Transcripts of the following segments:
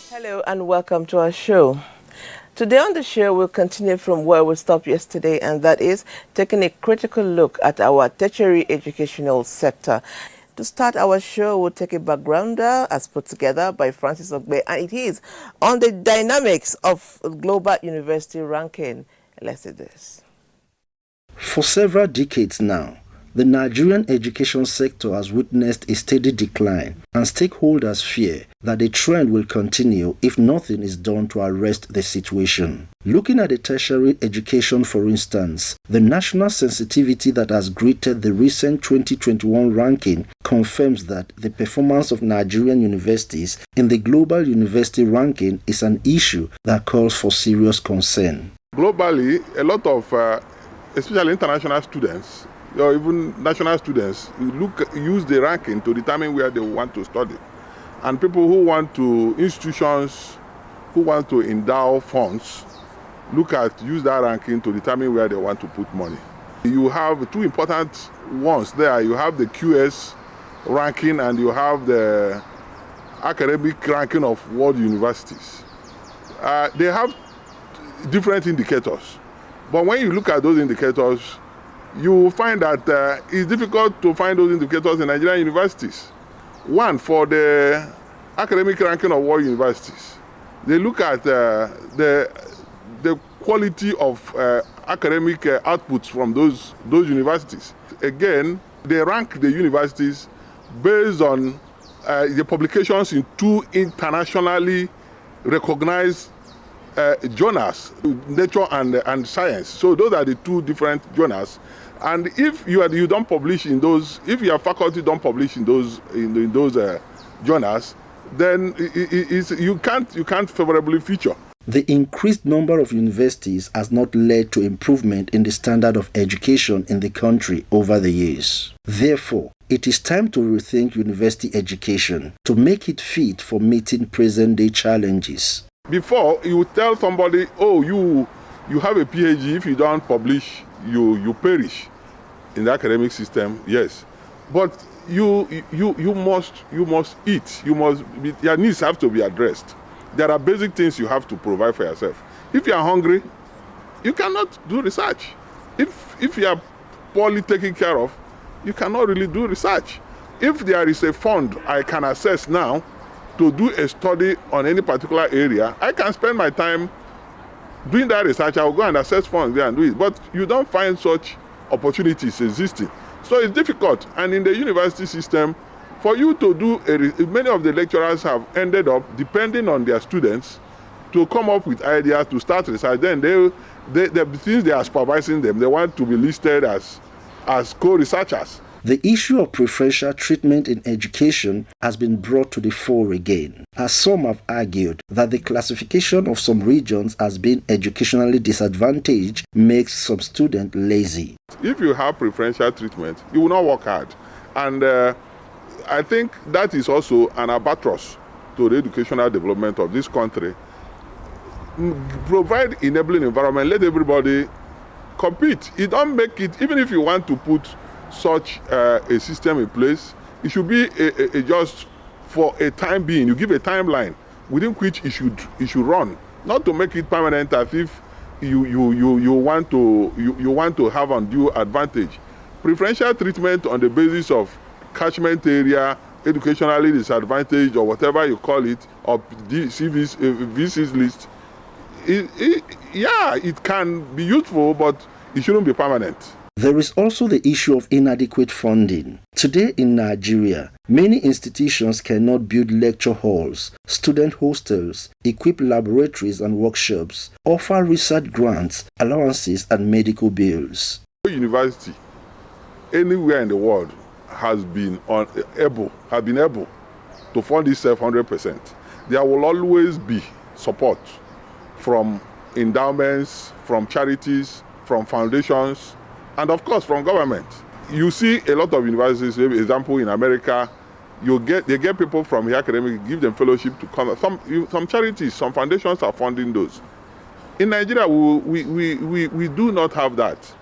Hello and welcome to our show. Today on the show, we'll continue from where we stopped yesterday, and that is taking a critical look at our tertiary educational sector. To start our show, we'll take a backgrounder as put together by Francis Ogbe, and it is on the dynamics of global university ranking. Let's see this. For several decades now, the Nigerian education sector has witnessed a steady decline, and stakeholders fear that the trend will continue if nothing is done to arrest the situation. Looking at the tertiary education, for instance, the national sensitivity that has greeted the recent 2021 ranking confirms that the performance of Nigerian universities in the global university ranking is an issue that calls for serious concern. Globally, a lot of, especially international students, or even national students, use the ranking to determine where they want to study. And people who want to, institutions who want to endow funds, use that ranking to determine where they want to put money. You have two important ones there. You have the QS ranking and you have the academic ranking of world universities. They have different indicators. But when you look at those indicators, you will find that it's difficult to find those indicators in Nigerian universities. One, for the academic ranking of world universities, they look at the quality of academic outputs from those universities. Again, they rank the universities based on the publications in two internationally recognized journals, Nature and Science. So those are the two different journals. And if you don't publish in those, if your faculty don't publish in those journals, then you can't favorably feature. The increased number of universities has not led to improvement in the standard of education in the country over the years. Therefore, it is time to rethink university education to make it fit for meeting present-day challenges. Before, you would tell somebody, oh, you have a PhD, if you don't publish, you perish in the academic system. Yes, but you must eat. Your needs have to be addressed. There are basic things you have to provide for yourself. If you are hungry, you cannot do research. If you are poorly taken care of, you cannot really do research. If there is a fund I can access now to do a study on any particular area, I can spend my time doing that research. I will go and access funds there and do it. But you don't find such opportunities existing. So it's difficult. And in the university system, for you to do, many of the lecturers have ended up depending on their students to come up with ideas to start research. Then since they are supervising them, they want to be listed as co-researchers. The issue of preferential treatment in education has been brought to the fore again, as some have argued that the classification of some regions as being educationally disadvantaged makes some students lazy. If you have preferential treatment, you will not work hard. And I think that is also an albatross to the educational development of this country. Provide enabling environment, let everybody compete. You don't make it, even if you want to put such a system in place, it should be just for a time being. You give a timeline within which it should run, not to make it permanent as if you want to have undue advantage. Preferential treatment on the basis of catchment area, educationally disadvantaged, or whatever you call it, or VC's list. It can be useful, but it shouldn't be permanent. There is also the issue of inadequate funding. Today in Nigeria, Many institutions cannot build lecture halls, student hostels, equip laboratories and workshops, offer research grants, allowances, and medical bills. University anywhere in the world has been able to fund itself 100%. There will always be support from endowments, from charities, from foundations, and of course from government. You see a lot of universities, for example in America, they get people from the academic, give them fellowship to come. Some charities, some foundations are funding those. In Nigeria, we do not have that,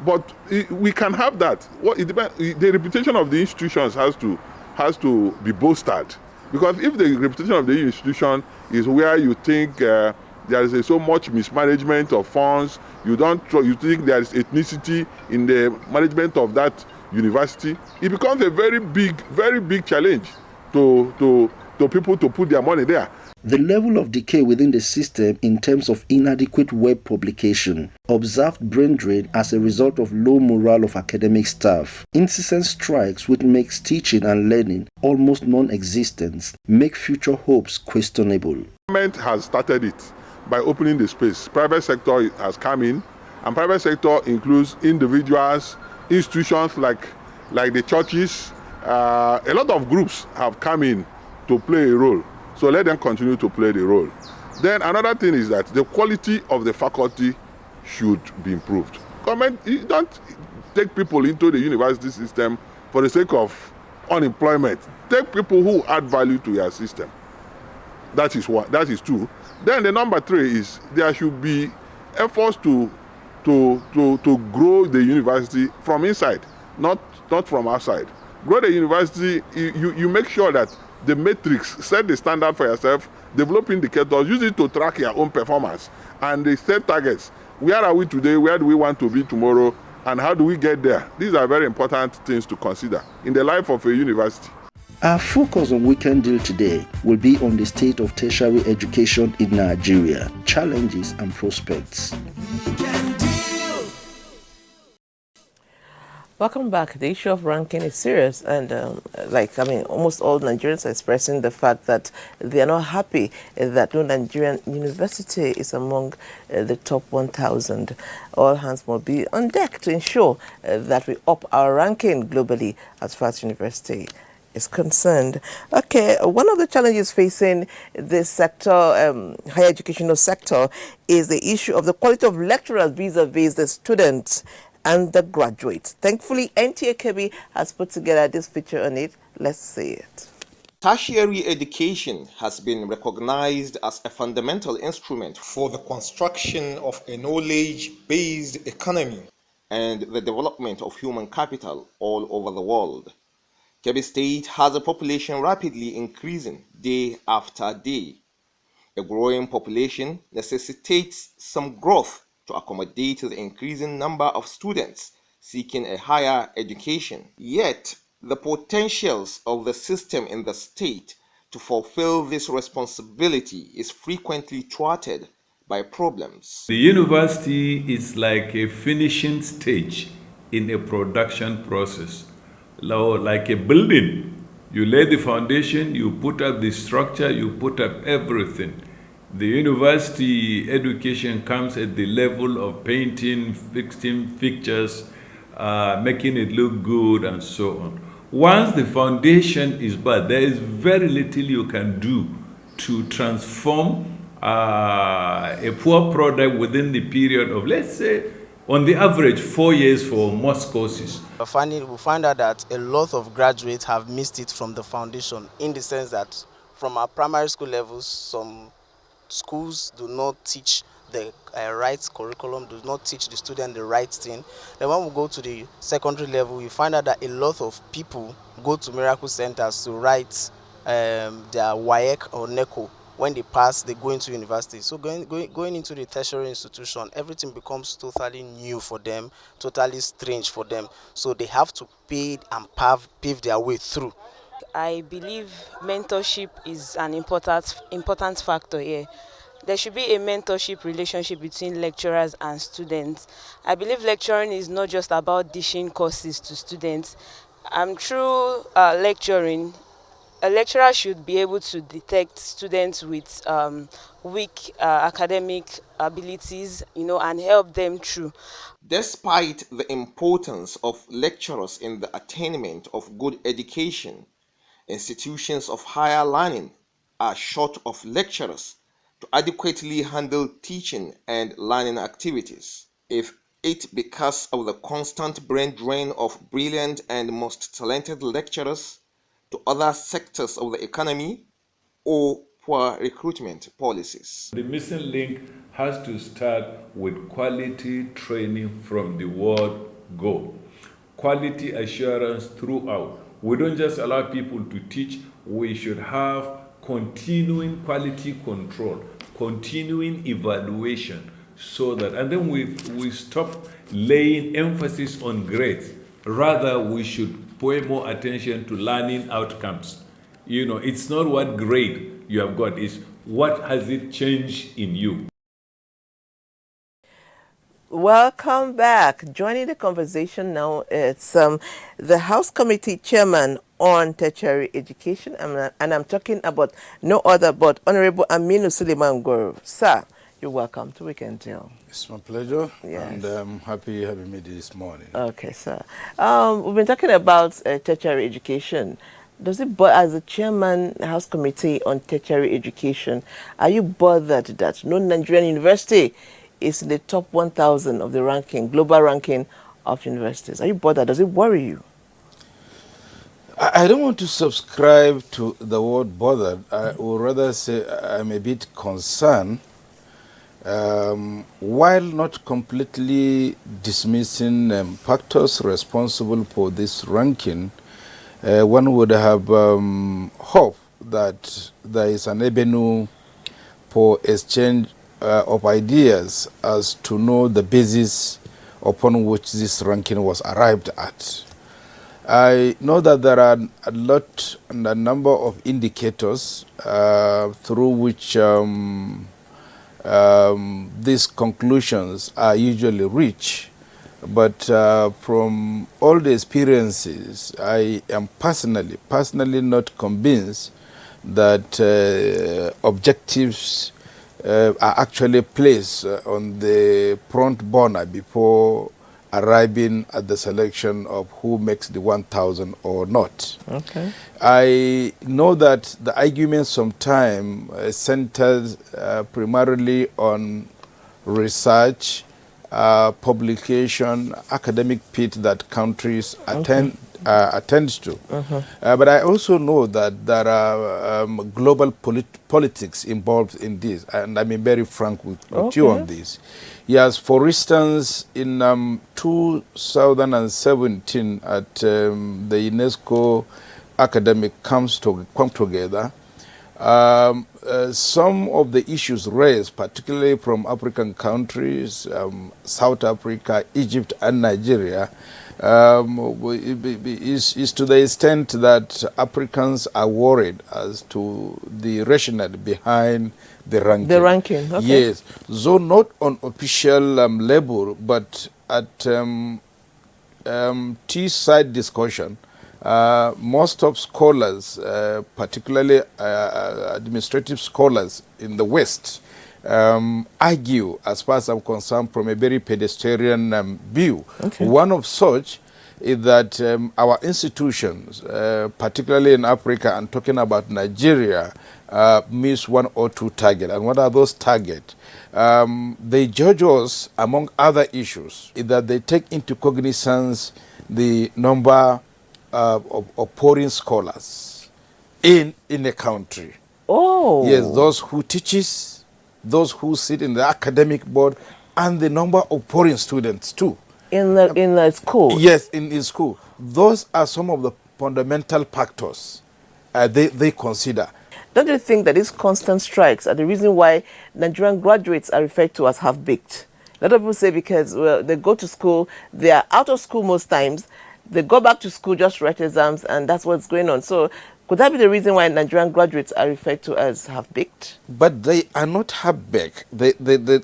but we can have that. The reputation of the institutions has to be bolstered, because if the reputation of the institution is where you think there is so much mismanagement of funds, you think there is ethnicity in the management of that university, it becomes a very big challenge to people to put their money there. The level of decay within the system in terms of inadequate web publication, observed brain drain as a result of low morale of academic staff, incessant strikes which makes teaching and learning almost non-existent, make future hopes questionable. Government has started it by opening the space. Private sector has come in, and private sector includes individuals, institutions like the churches. A lot of groups have come in to play a role. So let them continue to play the role. Then another thing is that the quality of the faculty should be improved. Government, you don't take people into the university system for the sake of unemployment. Take people who add value to your system. That is two. Then the number three is there should be efforts to grow the university from inside, not from outside. Grow the university, you make sure that the matrix, set the standard for yourself, develop indicators, use it to track your own performance, and they set targets. Where are we today? Where do we want to be tomorrow? And how do we get there? These are very important things to consider in the life of a university. Our focus on Weekend Deal today will be on the state of tertiary education in Nigeria, challenges and prospects. Welcome back. The issue of ranking is serious, and almost all Nigerians are expressing the fact that they are not happy that no Nigerian university is among the top 1,000. All hands must be on deck to ensure that we up our ranking globally as far as university is concerned. Okay, one of the challenges facing this sector, higher educational sector, is the issue of the quality of lecturers vis-a-vis the students and the graduates. Thankfully, NTA Kebbi has put together this feature on it. Let's see it. Tertiary education has been recognized as a fundamental instrument for the construction of a knowledge-based economy and the development of human capital all over the world. Kebbi State has a population rapidly increasing day after day. A growing population necessitates some growth to accommodate the increasing number of students seeking a higher education. Yet, the potentials of the system in the state to fulfill this responsibility is frequently thwarted by problems. The university is like a finishing stage in a production process, like a building. You lay the foundation, you put up the structure, you put up everything. The university education comes at the level of painting, fixing fixtures, making it look good, and so on. Once the foundation is bad, there is very little you can do to transform a poor product within the period of, let's say, on the average, 4 years for most courses. We find out that a lot of graduates have missed it from the foundation, in the sense that from our primary school levels, some schools do not teach the right curriculum, do not teach the student the right thing. Then when we go to the secondary level, we find out that a lot of people go to miracle centers to write their WAEC or NECO. When they pass, they go into university. So going into the tertiary institution, everything becomes totally new for them, totally strange for them. So they have to pay and pave their way through. I believe mentorship is an important factor here. There should be a mentorship relationship between lecturers and students. I believe lecturing is not just about dishing courses to students. Through lecturing, a lecturer should be able to detect students with weak academic abilities, and help them through. Despite the importance of lecturers in the attainment of good education, institutions of higher learning are short of lecturers to adequately handle teaching and learning activities. If it because of the constant brain drain of brilliant and most talented lecturers to other sectors of the economy, or poor recruitment policies. The missing link has to start with quality training from the word go. Quality assurance throughout. We don't just allow people to teach, we should have continuing quality control, continuing evaluation, so that, and then we stop laying emphasis on grades. Rather, we should pay more attention to learning outcomes. It's not what grade you have got, it's what has it changed in you. Welcome back. Joining the conversation now is the House Committee Chairman on Tertiary Education, and I'm talking about no other but Honorable Aminu Suleiman Goro. Sir, you're welcome to Weekend Deal. It's my pleasure, Yes. and I'm happy you having me this morning. Okay, sir. We've been talking about tertiary education. Does it, as the chairman, House Committee on Tertiary Education, are you bothered that no Nigerian university is in the top 1,000 of the ranking, global ranking of universities? Are you bothered? Does it worry you? I don't want to subscribe to the word bothered. I would rather say I'm a bit concerned. While not completely dismissing factors responsible for this ranking, one would have hope that there is an avenue for exchange of ideas as to know the basis upon which this ranking was arrived at. I know that there are a number of indicators through which these conclusions are usually reached. But from all the experiences, I am personally not convinced that objectives are actually placed on the front burner before arriving at the selection of who makes the 1,000 or not. Okay. I know that the argument sometimes centers primarily on research, publication, academic pit that countries attend to. But I also know that there are global politics involved in this, and I'm very frank with you on this. Yes, for instance, in 2017 at the UNESCO academic come together, some of the issues raised, particularly from African countries, South Africa, Egypt, and Nigeria, is to the extent that Africans are worried as to the rationale behind the ranking. The ranking, okay. Yes, though not on official level, but at T-side discussion, most of scholars, particularly administrative scholars in the West, argue, as far as I'm concerned, from a very pedestrian view. Okay. One of such is that our institutions, particularly in Africa, and talking about Nigeria, miss one or two targets. And what are those targets? They judge us, among other issues, is that they take into cognizance the number of foreign scholars in a country. Oh. Yes, those who teaches, those who sit in the academic board, and the number of foreign students too. In the school? Yes, in school. Those are some of the fundamental factors they consider. Don't you think that these constant strikes are the reason why Nigerian graduates are referred to as half-baked? A lot of people say because they go to school, they are out of school most times, they go back to school just to write exams, and that's what's going on. So could that be the reason why Nigerian graduates are referred to as half-baked? But they are not half-baked.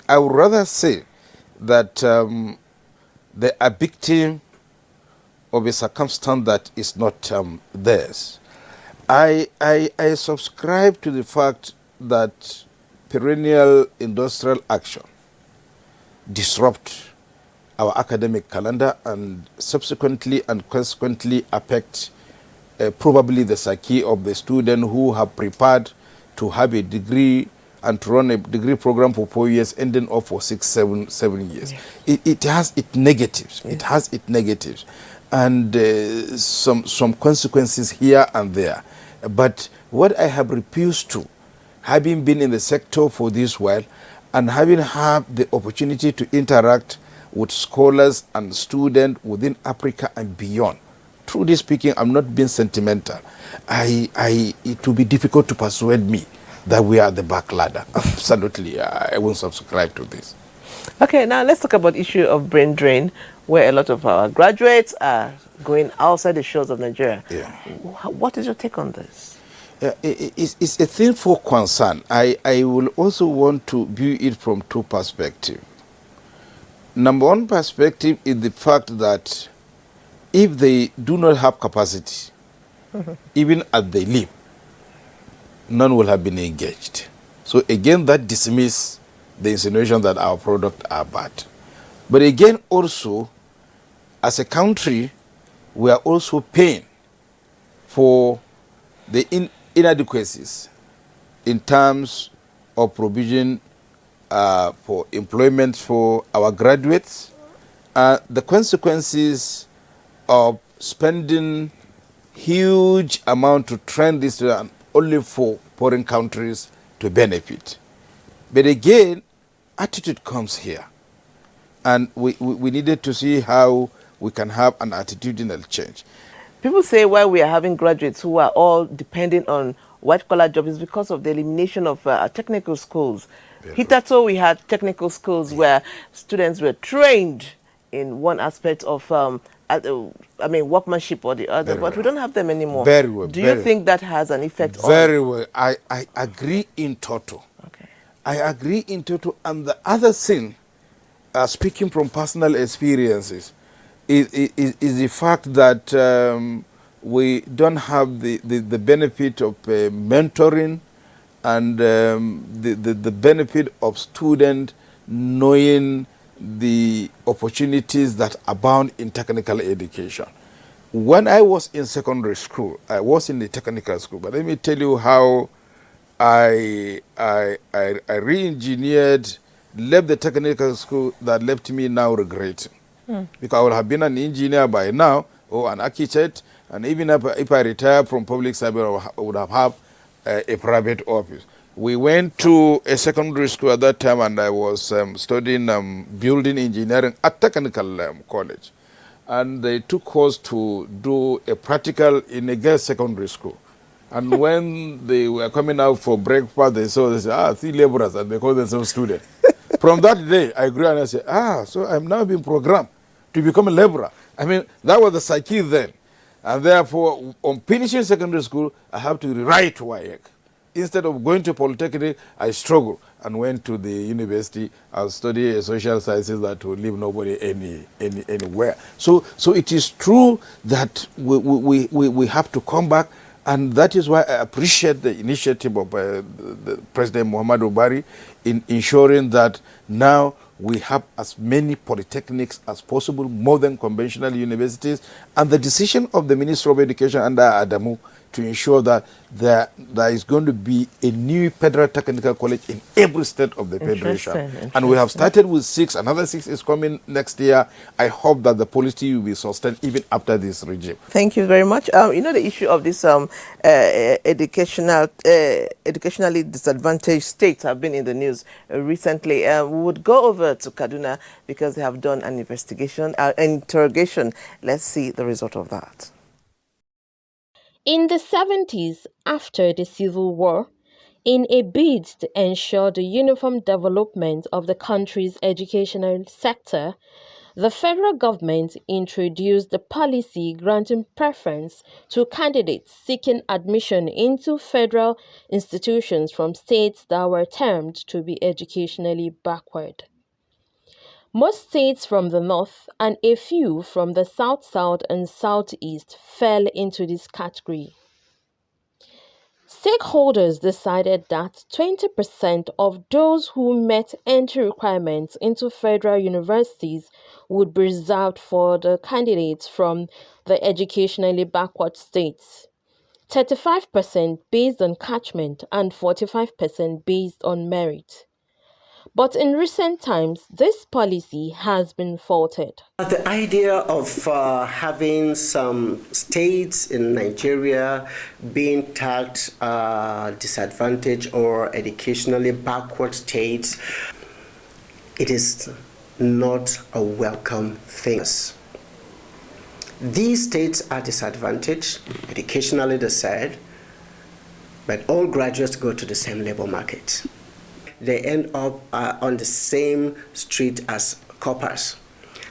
I would rather say that they are victim of a circumstance that is not theirs. I subscribe to the fact that perennial industrial action disrupt our academic calendar and subsequently and consequently affect probably the psyche of the student who have prepared to have a degree and to run a degree program for 4 years, ending up for 6, 7 years. Yes. It has its negatives. Yes. It has its negatives, and some consequences here and there. But what I have refused to, having been in the sector for this while, and having had the opportunity to interact with scholars and students within Africa and beyond, truly speaking, I'm not being sentimental. It will be difficult to persuade me that we are the back ladder. Absolutely, I won't subscribe to this. Okay, now let's talk about the issue of brain drain, where a lot of our graduates are going outside the shores of Nigeria. Yeah. What is your take on this? It's a thing for concern. I will also want to view it from two perspectives. Number one perspective is the fact that if they do not have capacity, even as they leave, none will have been engaged. So again, that dismisses the insinuation that our products are bad. But again, also, as a country, we are also paying for the inadequacies in terms of provision for employment for our graduates, the consequences of spending huge amount to train this only for foreign countries to benefit. But again, attitude comes here. And we needed to see how we can have an attitudinal change. People say why we are having graduates who are all depending on white-collar jobs is because of the elimination of technical schools. Hitherto, we had technical schools where students were trained in one aspect of, workmanship or the other, Very but we well. don't have them anymore. Very well. Do you think that has an effect on... Very well. I agree in total. Okay. I agree in total. And the other thing, speaking from personal experiences, is the fact that we don't have the benefit of mentoring and the benefit of student knowing the opportunities that abound in technical education. When I was in secondary school, I was in the technical school, but let me tell you how I re-engineered, left the technical school that left me now regretting. Because I would have been an engineer by now, or an architect, and even if I retire from public service, I would have had a private office. We went to a secondary school at that time, and I was studying building engineering at technical college. And they took us to do a practical in a girls' secondary school. And when they were coming out for breakfast, they said, three laborers, and they called themselves students. From that day, I grew and I said, so I'm now being programmed to become a laborer. I mean, that was the psyche then. And therefore, on finishing secondary school, I have to rewrite WAEC. Instead of going to Polytechnic, I struggled and went to the university and studied social sciences that will leave nobody anywhere. So it is true that we have to come back, and that is why I appreciate the initiative of the President Muhammadu Buhari in ensuring that now we have as many polytechnics as possible, more than conventional universities, and the decision of the Minister of Education under Adamu to ensure that there is going to be a new federal technical college in every state of the federation. And we have started with 6, another 6 is coming next year. I hope that the policy will be sustained even after this regime. Thank you very much. The issue of this educationally disadvantaged states have been in the news recently. We would go over to Kaduna because they have done an interrogation. Let's see the result of that. In the 70s, after the Civil War, in a bid to ensure the uniform development of the country's educational sector, the federal government introduced the policy granting preference to candidates seeking admission into federal institutions from states that were termed to be educationally backward. Most states from the north and a few from the south-south and southeast fell into this category. Stakeholders decided that 20% of those who met entry requirements into federal universities would be reserved for the candidates from the educationally backward states, 35% based on catchment and 45% based on merit. But in recent times, this policy has been faulted. The idea of having some states in Nigeria being tagged disadvantaged or educationally backward states, it is not a welcome thing. These states are disadvantaged, educationally they said, but all graduates go to the same labor market. They end up on the same street as coppers.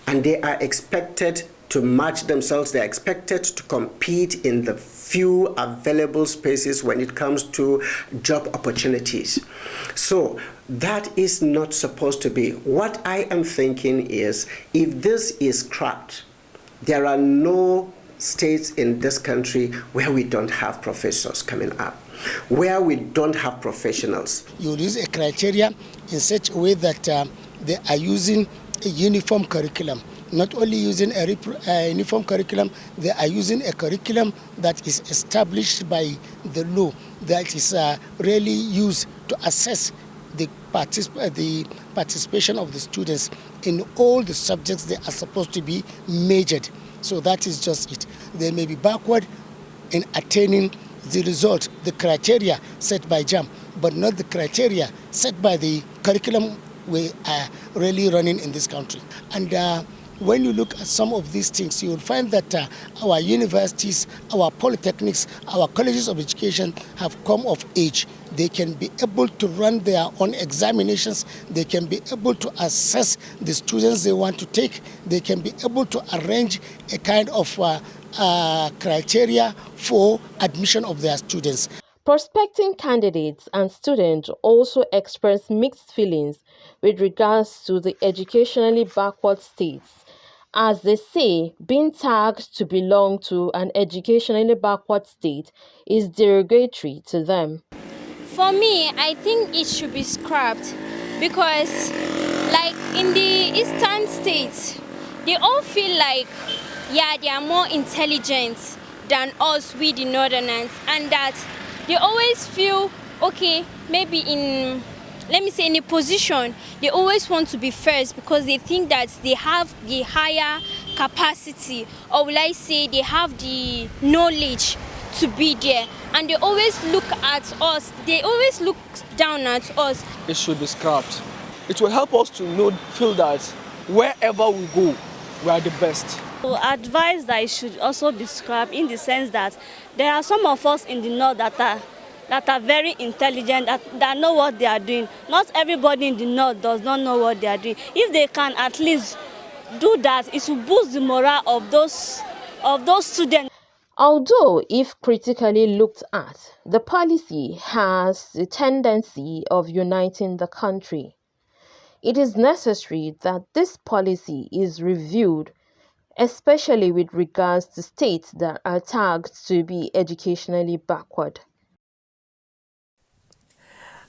And they are expected to match themselves. They are expected to compete in the few available spaces when it comes to job opportunities. So that is not supposed to be. What I am thinking is, if this is scrapped, there are no states in this country where we don't have professors coming up, where we don't have professionals. You use a criteria in such a way that they are using a uniform curriculum. Not only using a uniform curriculum, they are using a curriculum that is established by the law, that is really used to assess the participation of the students in all the subjects they are supposed to be majored. So that is just it. They may be backward in attaining the result, the criteria set by JAM, but not the criteria set by the curriculum we are really running in this country. And when you look at some of these things, you will find that our universities, our polytechnics, our colleges of education have come of age. They can be able to run their own examinations. They can be able to assess the students they want to take. They can be able to arrange a kind of criteria for admission of their students. Prospecting candidates and students also express mixed feelings with regards to the educationally backward states, as they say being tagged to belong to an educationally backward state is derogatory to them. For me, I think it should be scrapped because, like in the eastern states, they all feel like, yeah, they are more intelligent than us, we the northerners, and that they always feel, okay, maybe in, let me say, in a position, they always want to be first because they think that they have the higher capacity, or will I say they have the knowledge to be there. And they always look at us, they always look down at us. It should be scrapped. It will help us to feel that wherever we go, we are the best. I advise that it should also be scrapped in the sense that there are some of us in the north that are very intelligent, that know what they are doing. Not everybody in the north does not know what they are doing. If they can at least do that, it will boost the morale of those students. Although, if critically looked at, the policy has the tendency of uniting the country, it is necessary that this policy is reviewed, especially with regards to states that are tagged to be educationally backward.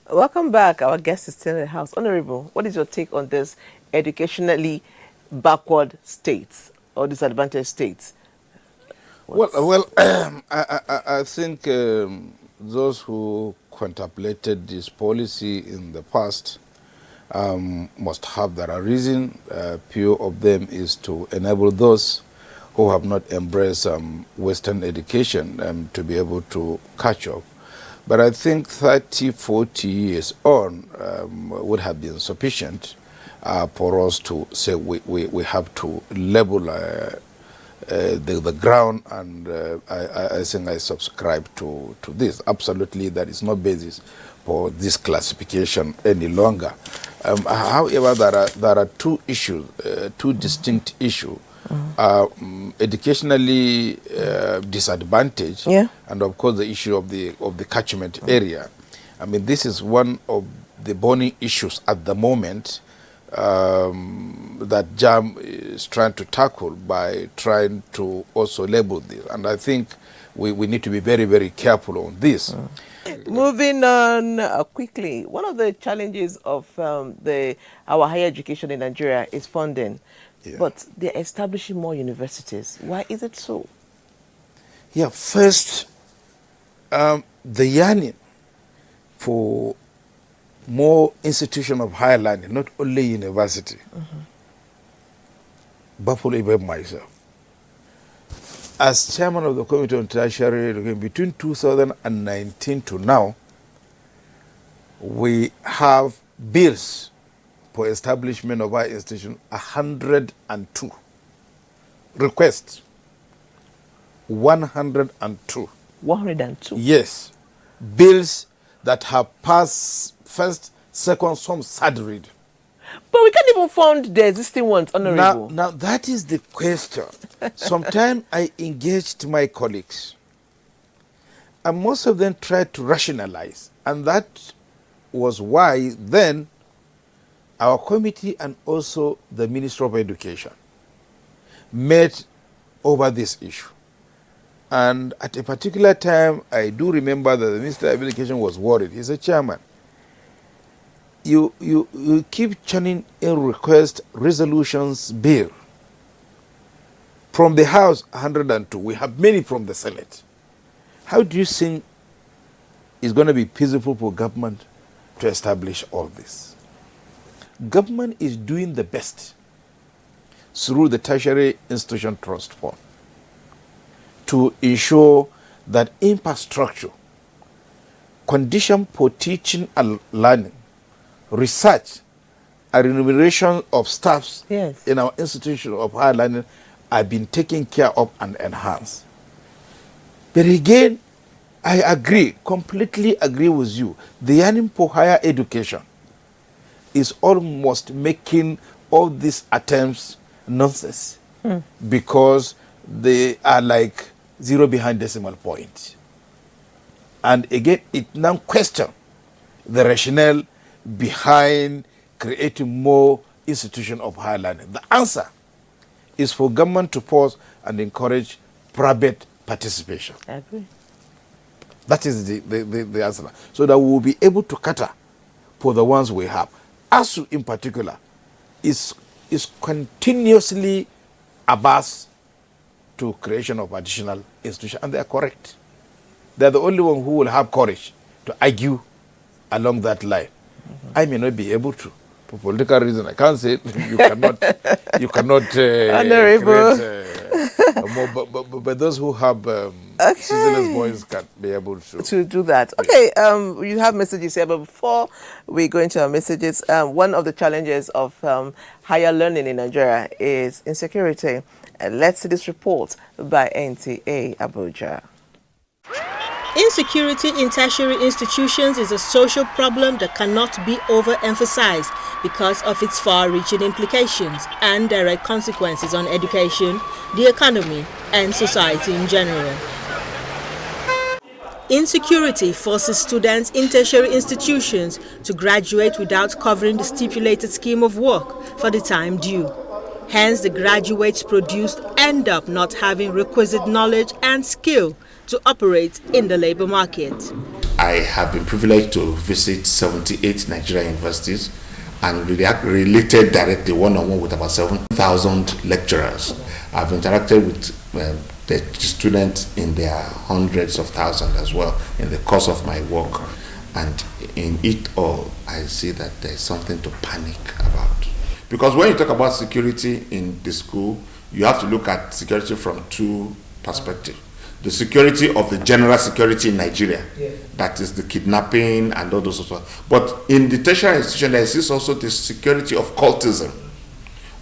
Welcome back. Our guest is still in the house. Honorable, what is your take on this educationally backward states or disadvantaged states? Well, I think those who contemplated this policy in the past must have their reason. Few of them is to enable those who have not embraced Western education to be able to catch up. But I think 30, 40 years on would have been sufficient for us to say we have to level the ground, and I think I subscribe to this. Absolutely, there is no basis for this classification any longer. However, there are two issues, two distinct issues. Educationally disadvantaged, and of course the issue of the catchment area. I mean, this is one of the burning issues at the moment that JAM is trying to tackle by trying to also label this. And I think we need to be very, very careful on this. Moving on quickly, one of the challenges of our higher education in Nigeria is funding, but they're establishing more universities. Why is it so? Yeah, first, the yearning for more institution of higher learning, not only university, baffle even myself. As chairman of the Committee on Tertiary Education, between 2019 to now, we have bills for establishment of our institution, 102. Requests, 102. 102? Yes. Bills that have passed first, second, some third read. But we can't even fund the existing ones, Honorable. Now that is the question. Sometimes I engaged my colleagues, and most of them tried to rationalize, and that was why then our committee and also the Minister of Education met over this issue. And at a particular time, I do remember that the Minister of Education was worried. He's a chairman. You keep churning in request resolutions bill. From the House, 102. We have many from the Senate. How do you think it's going to be feasible for government to establish all this? Government is doing the best through the Tertiary Institution Trust Fund to ensure that infrastructure, condition for teaching and learning, research, and remuneration of staffs in our institution of higher learning are being taken care of and enhanced. But again, I agree, completely agree with you. The yearning for higher education is almost making all these attempts nonsense because they are like zero behind decimal point. And again, it now questions the rationale behind creating more institutions of higher learning. The answer is for government to pause and encourage private participation. I agree. That is the answer. So that we will be able to cater for the ones we have. ASU in particular is continuously averse to creation of additional institutions, and they are correct. They are the only one who will have courage to argue along that line. I may not be able to, for political reasons. I can't say you cannot. You cannot create more. But those who have ceaseless voice can be able to do that. Okay, you have messages here, but before we go into our messages, one of the challenges of higher learning in Nigeria is insecurity. Let's see this report by NTA Abuja. Insecurity in tertiary institutions is a social problem that cannot be overemphasized because of its far-reaching implications and direct consequences on education, the economy, and society in general. Insecurity forces students in tertiary institutions to graduate without covering the stipulated scheme of work for the time due. Hence, the graduates produced end up not having requisite knowledge and skill to operate in the labor market. I have been privileged to visit 78 Nigerian universities and related directly one-on-one with about 7,000 lecturers. I've interacted with the students in their hundreds of thousands as well in the course of my work. And in it all, I see that there's something to panic about. Because when you talk about security in the school, you have to look at security from two perspectives. The security of the general security in Nigeria, that is the kidnapping and all those sorts of. But in the tertiary institution, there is also the security of cultism,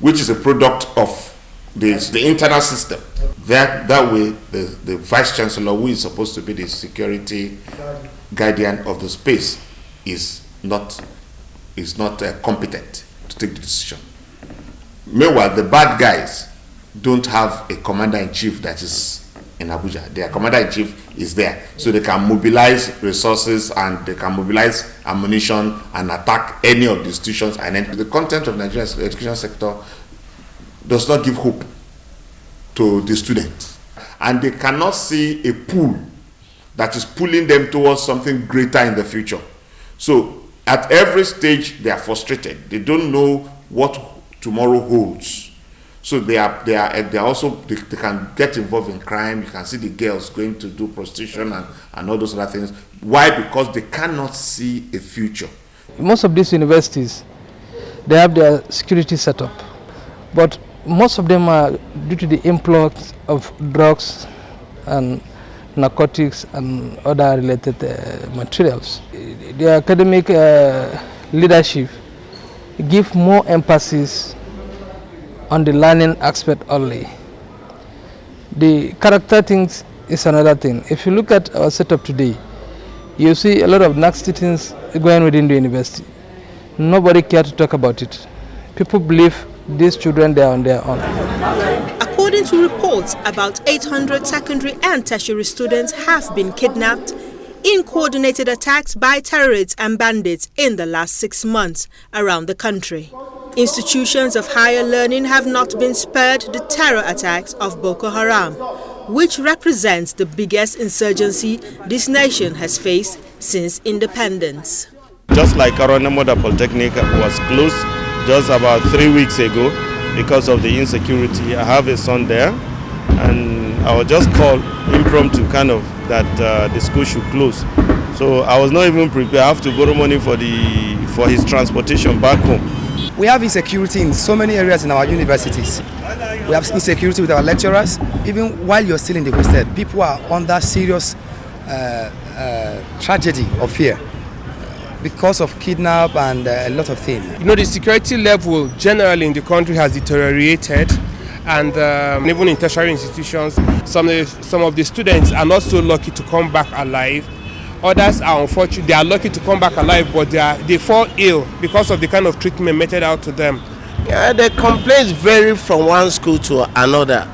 which is a product of the internal system. That way, the vice chancellor, who is supposed to be the security guardian of the space, is not competent to take the decision. Meanwhile, the bad guys don't have a commander-in-chief that is in Abuja. Their commander-in-chief is there. So they can mobilize resources and they can mobilize ammunition and attack any of the institutions. And then the content of Nigeria's education sector does not give hope to the students. And they cannot see a pull that is pulling them towards something greater in the future. So at every stage, they are frustrated. They don't know what tomorrow holds. So they can get involved in crime. You can see the girls going to do prostitution and all those other things. Why? Because they cannot see a future. Most of these universities, they have their security set up, but most of them are due to the influx of drugs and narcotics and other related materials. The academic leadership give more emphasis on the learning aspect only. The character things is another thing. If you look at our setup today, you see a lot of nasty things going within the university. Nobody cares to talk about it. People believe these children, they are on their own. According to reports, about 800 secondary and tertiary students have been kidnapped in coordinated attacks by terrorists and bandits in the last 6 months around the country. Institutions of higher learning have not been spared the terror attacks of Boko Haram, which represents the biggest insurgency this nation has faced since independence. Just like Aranemoda Polytechnic was closed just about 3 weeks ago because of the insecurity. I have a son there, and I was just called impromptu that the school should close. So I was not even prepared. I have to borrow money for his transportation back home. We have insecurity in so many areas in our universities. We have insecurity with our lecturers. Even while you're still in the hostel, people are under serious tragedy of fear because of kidnap and a lot of things. You know, the security level generally in the country has deteriorated, and even in tertiary institutions, some of the students are not so lucky to come back alive. Others are unfortunate, they are lucky to come back alive, but they fall ill because of the kind of treatment meted out to them. Yeah, the complaints vary from one school to another.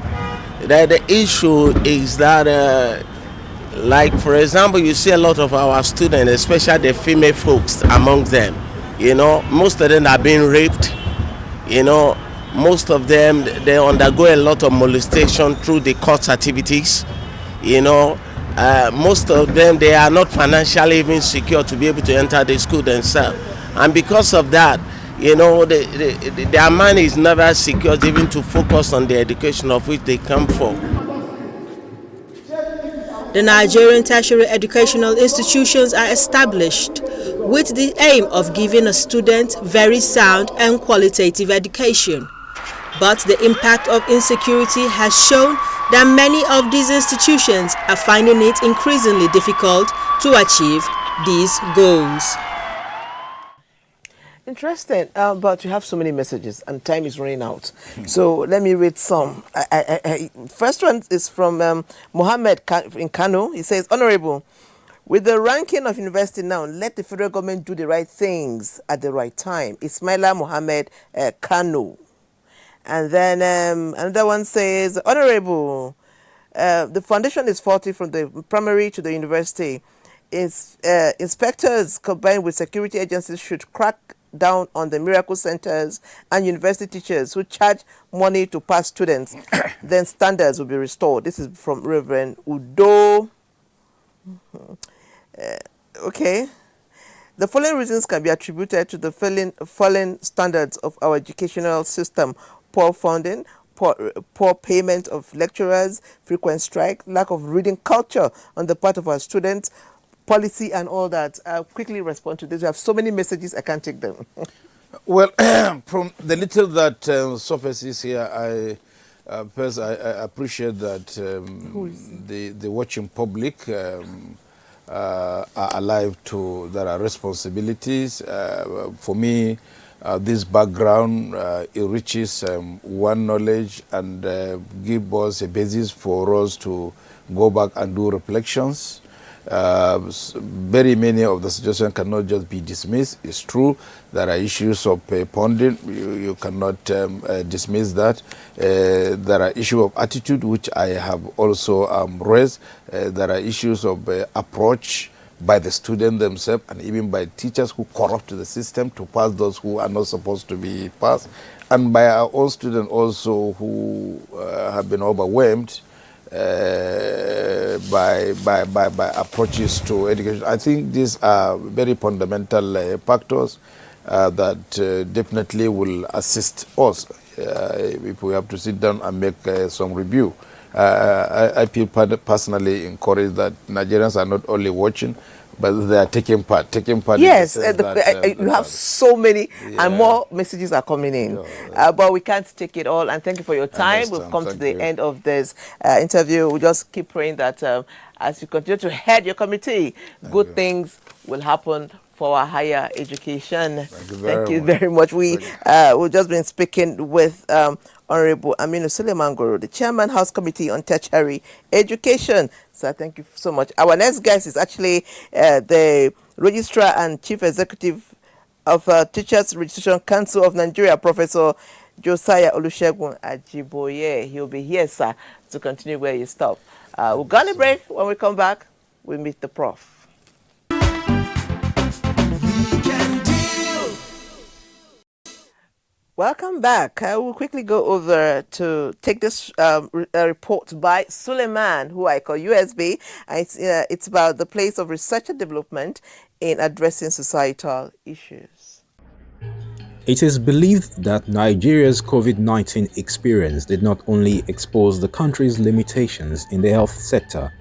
The issue is that, like for example, you see a lot of our students, especially the female folks among them, you know, most of them are being raped, you know, most of them, they undergo a lot of molestation through the court activities, you know. Most of them, they are not financially even secure to be able to enter the school themselves, and because of that, you know, their money is never secured even to focus on the education of which they come for. The Nigerian tertiary educational institutions are established with the aim of giving a student very sound and qualitative education. But the impact of insecurity has shown that many of these institutions are finding it increasingly difficult to achieve these goals. Interesting, but you have so many messages and time is running out. So let me read some. First one is from Mohammed in Kano. He says, Honorable, with the ranking of university now, let the federal government do the right things at the right time. Ismaila Mohammed Kano. And then another one says, Honorable, the foundation is faulty from the primary to the university. Inspectors combined with security agencies should crack down on the miracle centers and university teachers who charge money to pass students. Then standards will be restored. This is from Reverend Udo. Okay. The following reasons can be attributed to the fallen standards of our educational system: poor funding, poor payment of lecturers, frequent strike, lack of reading culture on the part of our students, policy and all that. I'll quickly respond to this. We have so many messages, I can't take them. Well, from the little that surfaces here, I appreciate that the watching public are alive to their responsibilities. For me, this background enriches one knowledge and give us a basis for us to go back and do reflections. Very many of the suggestions cannot just be dismissed. It's true there are issues of funding. You cannot dismiss that. There are issues of attitude, which I have also raised. There are issues of approach by the students themselves and even by teachers who corrupt the system to pass those who are not supposed to be passed, and by our own students also who have been overwhelmed by approaches to education. I think these are very fundamental factors that definitely will assist us if we have to sit down and make some review. I feel personally encouraged that Nigerians are not only watching, but they are taking part. Yes, in the sense that, you have so many, and more messages are coming in. But we can't take it all. And thank you for your time. We've come to the end of this interview. We just keep praying that as you continue to head your committee, good things will happen for our higher education. Thank you very much. We've just been speaking with Honorable Aminu Suleimangoro, the Chairman, House Committee on Tertiary Education. So thank you so much. Our next guest is actually the Registrar and Chief Executive of Teachers Registration Council of Nigeria, Professor Josiah Olusegun Ajiboye. He'll be here, sir, to continue where you stop. We're going to break. When we come back, we meet the prof. Welcome back. I will quickly go over to take this report by Suleiman, who I call USB. It's about the place of research and development in addressing societal issues. It is believed that Nigeria's COVID-19 experience did not only expose the country's limitations in the health sector,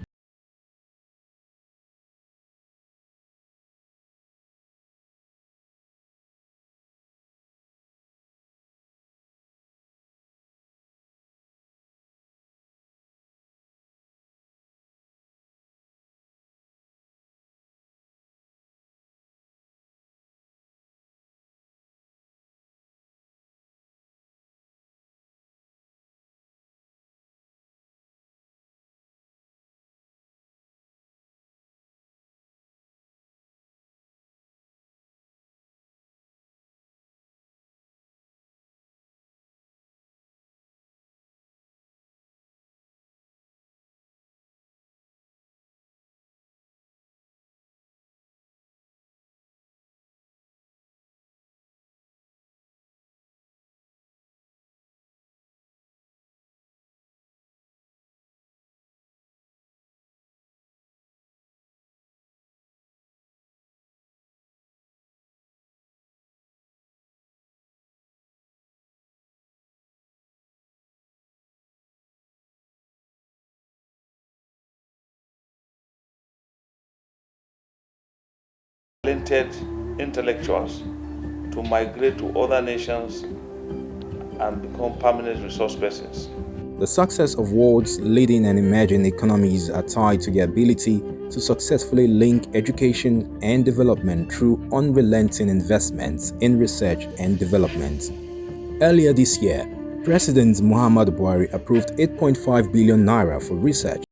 talented intellectuals to migrate to other nations and become permanent resource persons. the success of world's leading and emerging economies are tied to their ability to successfully link education and development through unrelenting investments in research and development. Earlier this year, President Muhammadu Buhari approved 8.5 billion naira for research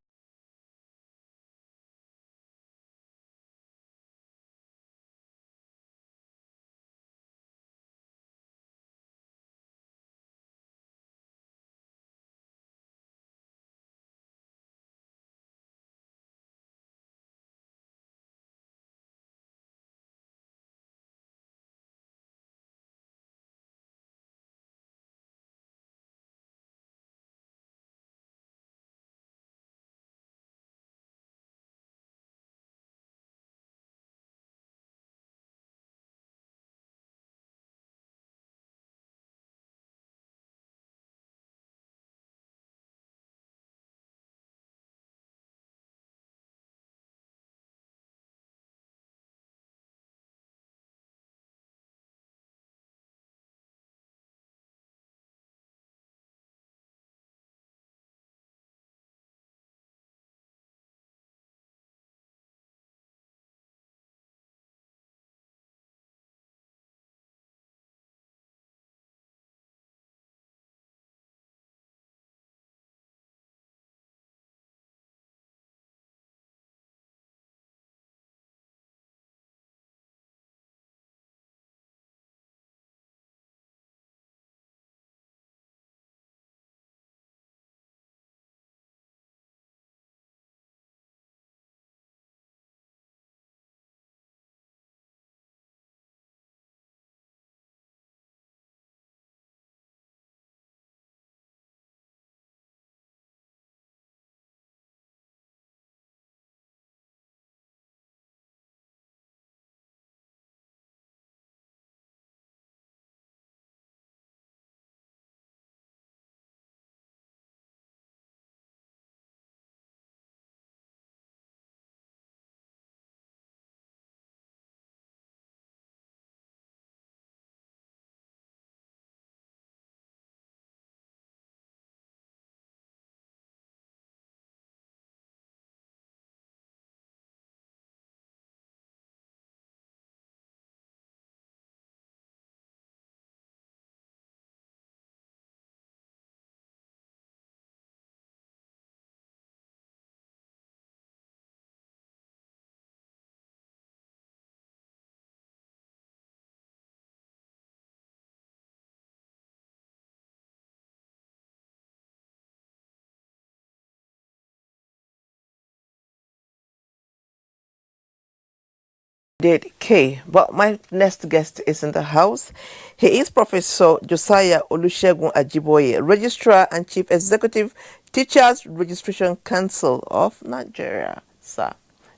Did K. But my next guest is in the house. He is Professor Josiah Olusegun Ajiboye, Registrar and Chief Executive, Teachers Registration Council of Nigeria. Sir,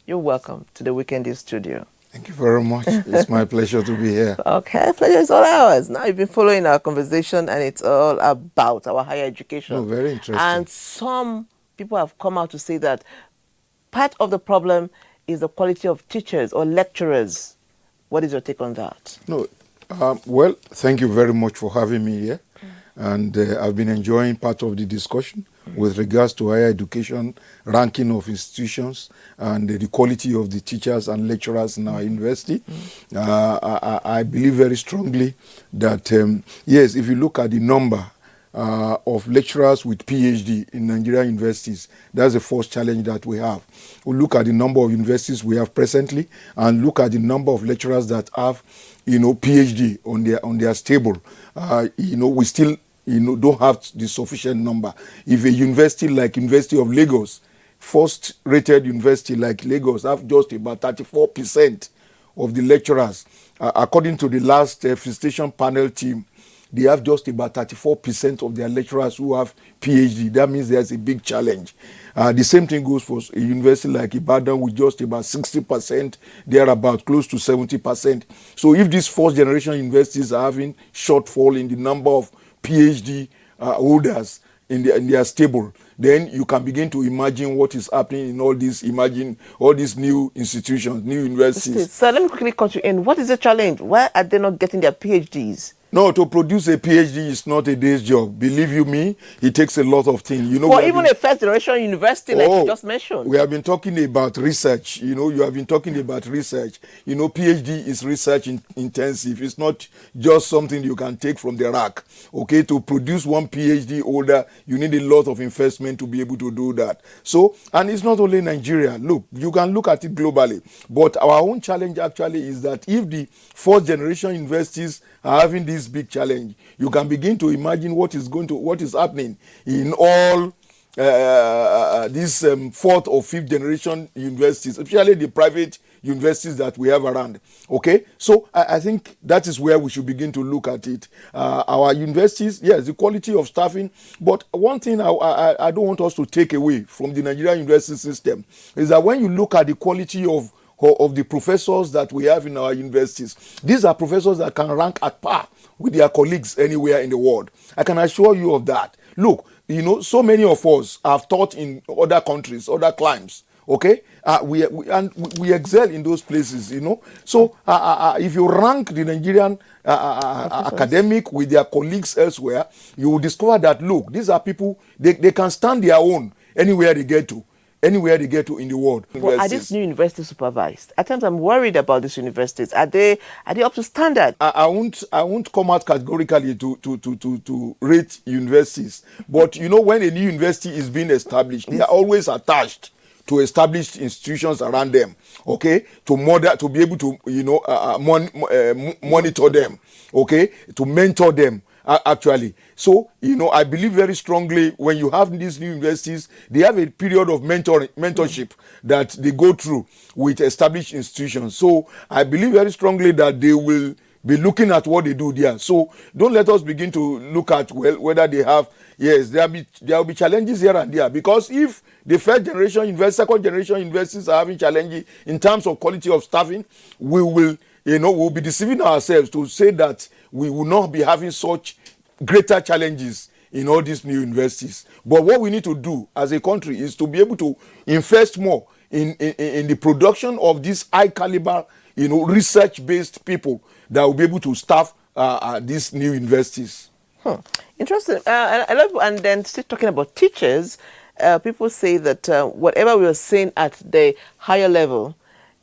you're welcome to the Weekend Studio. Thank you very much. It's my pleasure to be here. Okay, pleasure is all ours. Now you've been following our conversation and it's all about our higher education. No, very interesting. And some people have come out to say that part of the problem is the quality of teachers or lecturers. What is your take on that? No, well, thank you very much for having me here. And I've been enjoying part of the discussion with regards to higher education, ranking of institutions, and the quality of the teachers and lecturers in our university. I believe very strongly that, yes, if you look at the number of lecturers with PhD in Nigerian universities, that's the first challenge that we have. We look at the number of universities we have presently and look at the number of lecturers that have, PhD on their stable. We still, don't have the sufficient number. If a university like University of Lagos, first rated university like Lagos, have just about 34% of the lecturers, according to the last visitation panel team, they have just about 34% of their lecturers who have PhD. That means there's a big challenge. The same thing goes for a university like Ibadan with just about 60%. They're about close to 70%. So if these first generation universities are having shortfall in the number of PhD holders in their stable, then you can begin to imagine what is happening in all these new institutions, new universities. So let me quickly cut you in. What is the challenge? Why are they not getting their PhDs? No, to produce a PhD is not a day's job. Believe you me, it takes a lot of things. For even a first generation university like you just mentioned. We have been talking about research. You have been talking about research. PhD is research intensive. It's not just something you can take from the rack. Okay, to produce one PhD holder, you need a lot of investment to be able to do that. So, and it's not only Nigeria. Look, you can look at it globally. But our own challenge actually is that if the fourth generation universities are having this big challenge, you can begin to imagine what is happening in all these fourth or fifth generation universities, especially the private universities that we have around. Okay, so I think that is where we should begin to look at it. Our universities, yes, the quality of staffing, but one thing I don't want us to take away from the Nigerian university system is that when you look at the quality of the professors that we have in our universities, these are professors that can rank at par with their colleagues anywhere in the world. I can assure you of that. Look, so many of us have taught in other countries, other climes. Okay, we excel in those places. So if you rank the Nigerian academic with their colleagues elsewhere, you will discover that, look, these are people, they can stand their own anywhere they get to. Anywhere they get to in the world. Well, are these new universities supervised? At times I'm worried about these universities. Are they up to standard? I won't come out categorically to rate universities. But when a new university is being established, they are always attached to established institutions around them, okay, to be able to monitor them, okay, to mentor them. Actually, so I believe very strongly when you have these new universities, they have a period of mentorship that they go through with established institutions. So I believe very strongly that they will be looking at what they do there. So don't let us begin to look at whether they have. Yes, there will be challenges here and there, because if the first generation universities, second generation universities are having challenges in terms of quality of staffing, we will we'll be deceiving ourselves to say that we will not be having such greater challenges in all these new universities. But what we need to do as a country is to be able to invest more in the production of these high caliber, research-based people that will be able to staff these new universities. Interesting. And then still talking about teachers, people say that whatever we are saying at the higher level,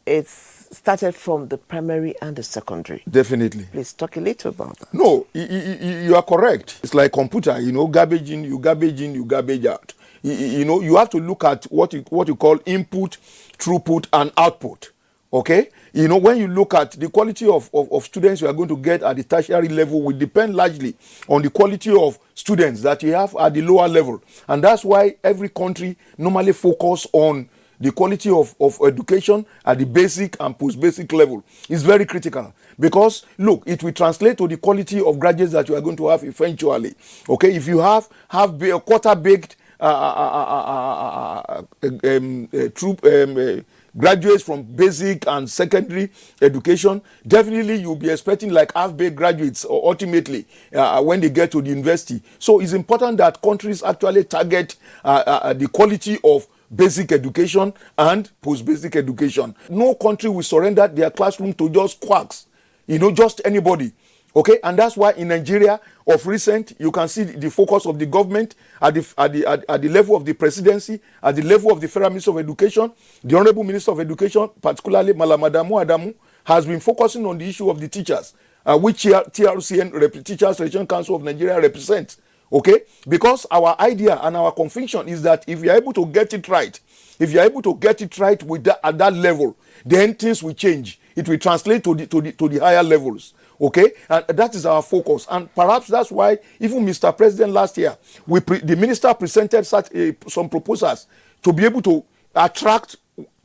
it's started from the primary and the secondary. Definitely. Please talk a little about that. No, you are correct. It's like computer, garbage in, you garbage out. You have to look at what you call input, throughput, and output. Okay? When you look at the quality of students you are going to get at the tertiary level will depend largely on the quality of students that you have at the lower level. And that's why every country normally focus on the quality of education at the basic and post-basic level is very critical. Because, look, it will translate to the quality of graduates that you are going to have eventually. Okay, if you have a quarter-baked graduates from basic and secondary education, definitely you'll be expecting like half-baked graduates ultimately when they get to the university. So it's important that countries actually target the quality of basic education and post-basic education. No country will surrender their classroom to just quacks, just anybody. Okay, and that's why in Nigeria, of recent, you can see the focus of the government at the level of the presidency, at the level of the Federal Minister of Education. The Honorable Minister of Education, particularly Malam Adamu, has been focusing on the issue of the teachers, which TRCN, Teachers Regional Council of Nigeria, represents. Okay, because our idea and our conviction is that if you are able to get it right, with at that level, then things will change. It will translate to the higher levels. Okay, and that is our focus, and perhaps that's why even Mr. President last year, the minister presented some proposals to be able to attract.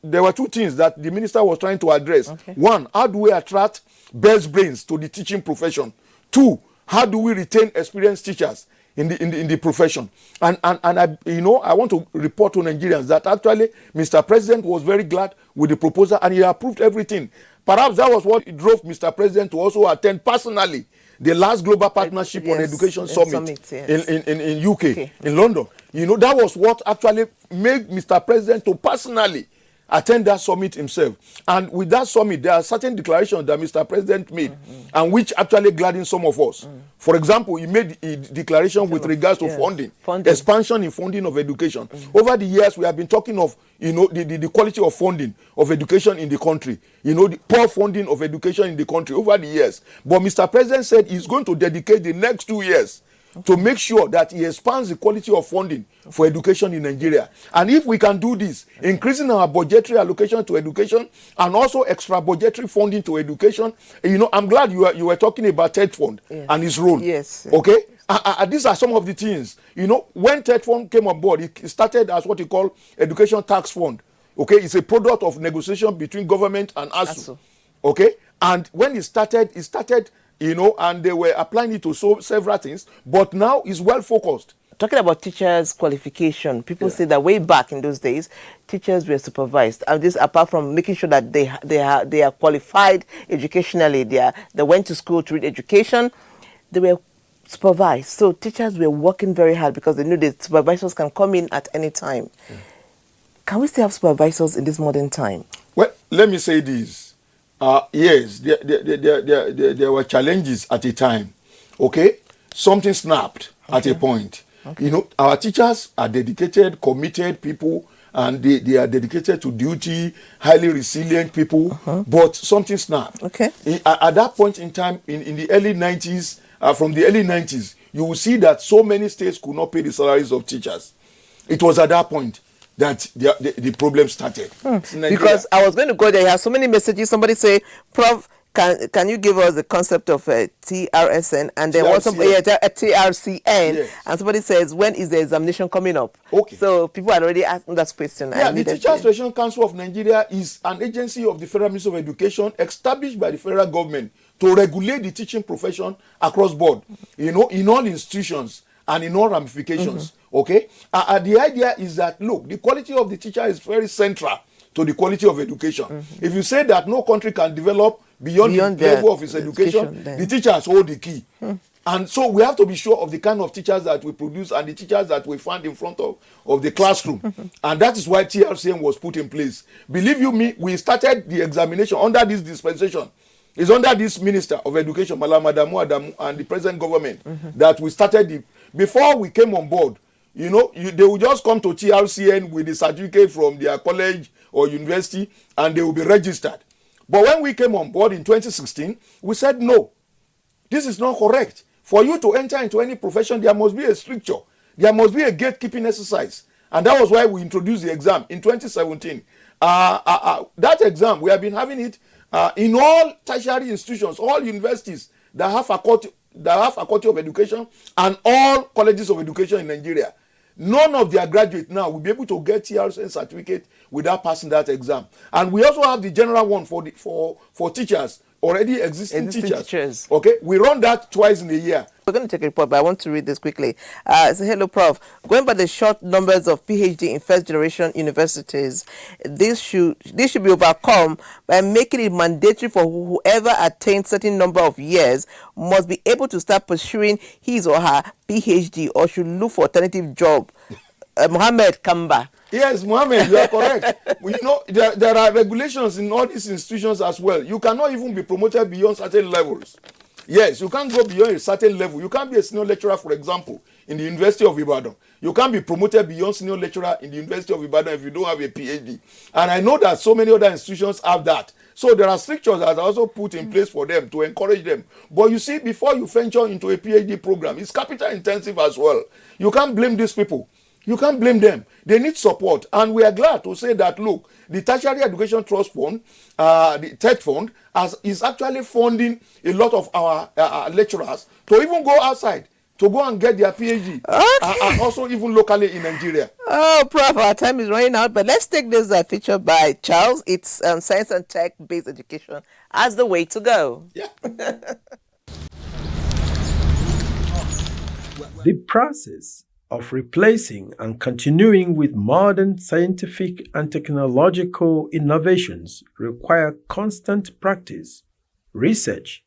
There were two things that the minister was trying to address. Okay. One, how do we attract best brains to the teaching profession? Two, how do we retain experienced teachers in the profession? And I want to report to Nigerians that actually Mr. President was very glad with the proposal and he approved everything. Perhaps that was what drove Mr. President to also attend personally the last Global Partnership on Education Summit in UK, in London. That was what actually made Mr. President to personally attend that summit himself. And with that summit, there are certain declarations that Mr. President made, and which actually gladdened some of us. For example, he made a declaration with regards to funding, expansion in funding of education. Over the years, we have been talking of the quality of funding of education in the country, the poor funding of education in the country over the years. But Mr. President said he's going to dedicate the next 2 years to make sure that he expands the quality of funding for education in Nigeria. And if we can do this, increasing our budgetary allocation to education and also extra budgetary funding to education, I'm glad you were talking about TED Fund and its role. Yes. Okay? These are some of the things. When TED Fund came on board, it started as what you call Education Tax Fund. Okay? It's a product of negotiation between government and ASU. Okay? And when it started, and they were applying it to several things, but now it's well focused. Talking about teachers' qualification, people say that way back in those days, teachers were supervised. And this, apart from making sure that they are qualified educationally, they went to school to read education, they were supervised. So teachers were working very hard because they knew that supervisors can come in at any time. Can we still have supervisors in this modern time? Well, let me say this. Yes, there were challenges at a time. Okay, something snapped at a point. Okay. Our teachers are dedicated, committed people, and they are dedicated to duty, highly resilient people. But something snapped. Okay. At that point in time, in the early 90s, from the early 90s, you will see that so many states could not pay the salaries of teachers. It was at that point that the problem started. Because I was going to go there. I have so many messages. Somebody say, Prof, can you give us the concept of TRSN? And then TRCN. Yes. And somebody says, when is the examination coming up? Okay. So people are already asking that question. Yeah, the Teachers Regional Council of Nigeria is an agency of the Federal Ministry of Education established by the federal government to regulate the teaching profession across board, in all institutions and in all ramifications. Okay, the idea is that, look, the quality of the teacher is very central to the quality of education. If you say that no country can develop beyond the level of its education, the teachers hold the key. And so we have to be sure of the kind of teachers that we produce and the teachers that we find in front of the classroom. And that is why TRCM was put in place. Believe you me, we started the examination under this dispensation. It's under this Minister of Education, Malam Adamu, and the present government that we started before we came on board. They will just come to TRCN with a certificate from their college or university and they will be registered. But when we came on board in 2016, we said, no, this is not correct. For you to enter into any profession, there must be a stricture. There must be a gatekeeping exercise. And that was why we introduced the exam in 2017. That exam, we have been having it in all tertiary institutions, all universities that have faculty of education and all colleges of education in Nigeria. None of their graduates now will be able to get TRSN certificate without passing that exam. And we also have the general one for teachers, already existing teachers. Okay, we run that twice in a year. We're going to take a report, but I want to read this quickly. So, hello, Prof. Going by the short numbers of PhD in first-generation universities, this should be overcome by making it mandatory for whoever attains certain number of years must be able to start pursuing his or her PhD or should look for alternative job. Mohammed Kamba. Yes, Mohammed, you are correct. You know, there are regulations in all these institutions as well. You cannot even be promoted beyond certain levels. Yes, you can't go beyond a certain level. You can't be a senior lecturer, for example, in the University of Ibadan. You can't be promoted beyond senior lecturer in the University of Ibadan if you don't have a PhD. And I know that so many other institutions have that. So there are strictures that are also put in place for them to encourage them. But you see, before you venture into a PhD program, it's capital intensive as well. You can't blame these people. You can't blame them. They need support. And we are glad to say that, look, the Tertiary Education Trust Fund, the TED Fund, is actually funding a lot of our lecturers to even go outside, to go and get their PhD. And also even locally in Nigeria. Oh, Prof, our time is running out. But let's take this feature by Charles. It's science and tech-based education as the way to go. Yeah. The process of replacing and continuing with modern scientific and technological innovations require constant practice, research,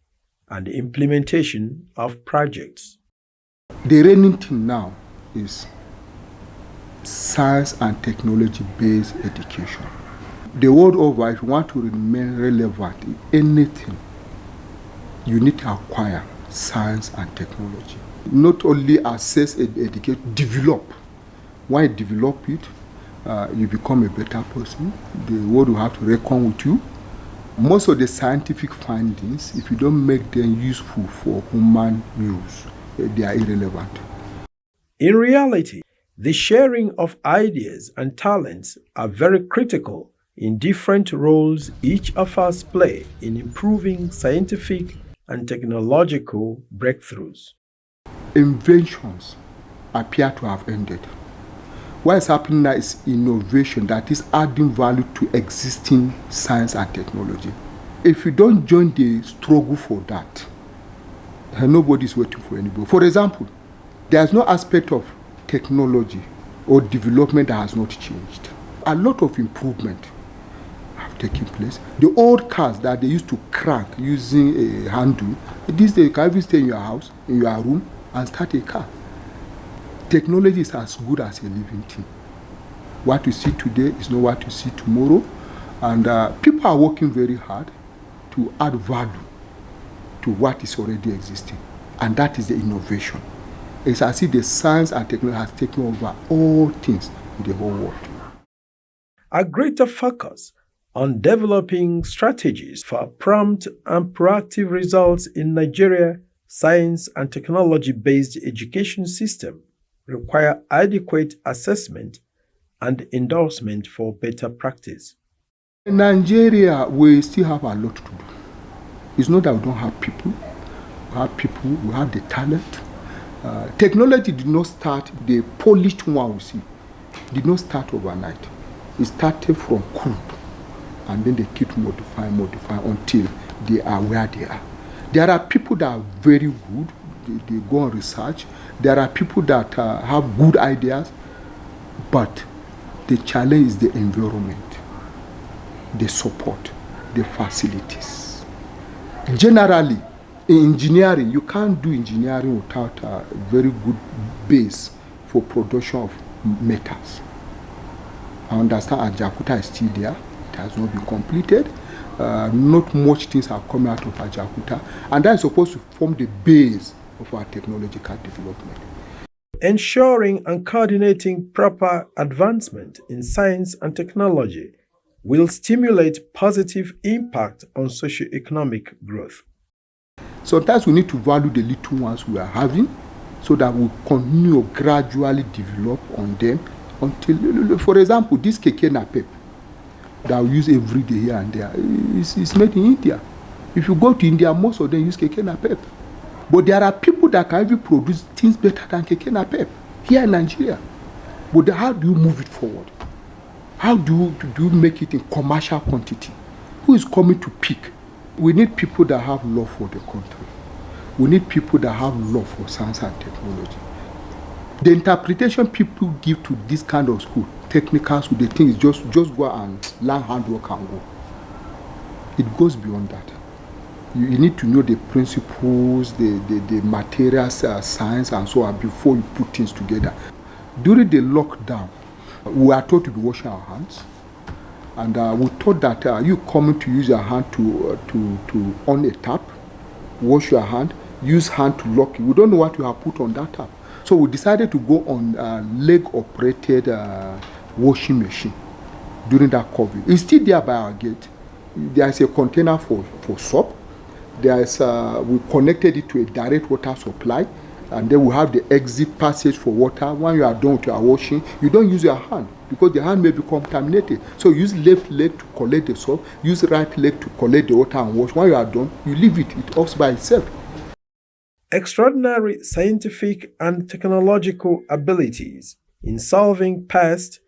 and implementation of projects. The reigning thing now is science and technology-based education. The world over, if you want to remain relevant in anything, you need to acquire science and technology. Not only assess and educate, develop. When you develop it, you become a better person. The world will have to reckon with you. Most of the scientific findings, if you don't make them useful for human use, they are irrelevant. In reality, the sharing of ideas and talents are very critical in different roles each of us play in improving scientific and technological breakthroughs. Inventions appear to have ended. What is happening now is innovation that is adding value to existing science and technology. If you don't join the struggle for that, nobody is waiting for anybody. For example, there is no aspect of technology or development that has not changed. A lot of improvement have taken place. The old cars that they used to crank using a handle, these days you can even stay in your house, in your room, and start a car. Technology is as good as a living thing. What you see today is not what you see tomorrow, and people are working very hard to add value to what is already existing, and that is the innovation. It's as if the science and technology has taken over all things in the whole world. A greater focus on developing strategies for prompt and proactive results in Nigeria science and technology-based education system require adequate assessment and endorsement for better practice. In Nigeria, we still have a lot to do. It's not that we don't have people. We have people, we have the talent. Technology did not start, the polished one we see, did not start overnight. It started from crude, and then they keep modifying until they are where they are. There are people that are very good, they go on research. There are people that have good ideas, but the challenge is the environment, the support, the facilities. Generally, in engineering, you can't do engineering without a very good base for production of metals. I understand Ajakuta is still there, it has not been completed. Not much things are coming out of Ajakuta, and that is supposed to form the base of our technological development. Ensuring and coordinating proper advancement in science and technology will stimulate positive impact on socio-economic growth. Sometimes we need to value the little ones we are having so that we continue to gradually develop on them until, for example, this keke napep that we use every day here and there is made in India. If you go to India, most of them use keke napep. But there are people that can even produce things better than keke napep here in Nigeria. But how do you move it forward? How do you make it in commercial quantity? Who is coming to pick? We need people that have love for the country. We need people that have love for science and technology. The interpretation people give to this kind of school, technical school, they think is just go and learn handwork and go. It goes beyond that. You need to know the principles, the materials, science, and so on before you put things together. During the lockdown, we are taught to be washing our hands, and we thought that you coming to use your hand to on a tap, wash your hand, use hand to lock it. We don't know what you have put on that tap. So we decided to go on leg-operated washing machine during that COVID. It's still there by our gate. There is a container for soap. We connected it to a direct water supply, and then we have the exit passage for water. When you are done with your washing, you don't use your hand because the hand may be contaminated. So use left leg to collect the soap, use right leg to collect the water and wash. When you are done, you leave it. It offs by itself. Extraordinary scientific and technological abilities in solving past,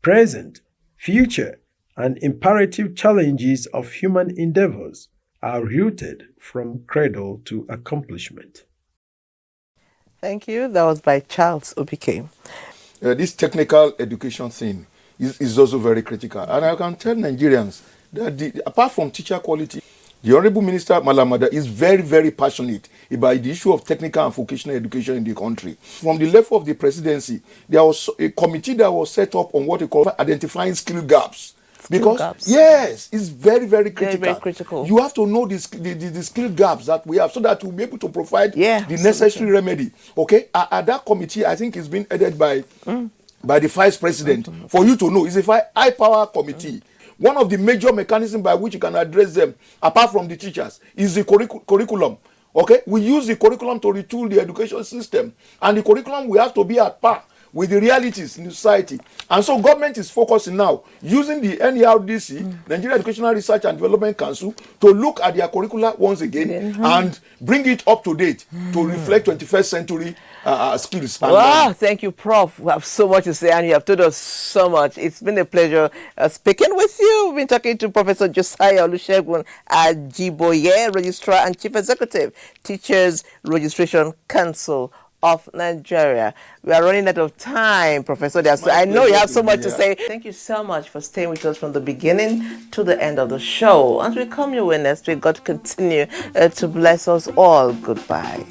present, future, and imperative challenges of human endeavors are rooted from cradle to accomplishment. Thank you. That was by Charles Obike. This technical education thing is also very critical. And I can tell Nigerians that apart from teacher quality, the Honorable Minister Malamada is very, very passionate about the issue of technical and vocational education in the country. From the level of the presidency, there was a committee that was set up on what we call identifying skill gaps. Yes, it's very, very critical. Very, very critical. You have to know the skill gaps that we have so that we'll be able to provide the necessary remedy. Okay, at that committee, I think it's been headed by the vice president. For you to know, it's a high power committee. One of the major mechanisms by which you can address them, apart from the teachers, is the curriculum. Okay, we use the curriculum to retool the education system, and the curriculum we have to be at par with the realities in the society. And so government is focusing now, using the NERDC, Nigeria Educational Research and Development Council, to look at their curricula once again and bring it up to date to reflect 21st century skills. Wow, thank you, Prof. We have so much to say, and you have told us so much. It's been a pleasure speaking with you. We've been talking to Professor Josiah Olusegun Ajiboye, Registrar and Chief Executive, Teachers Registration Council of Nigeria. We are running out of time, Professor. I know you have so much to say. Thank you so much for staying with us from the beginning to the end of the show. As we come your way next week, God continue to bless us all. Goodbye.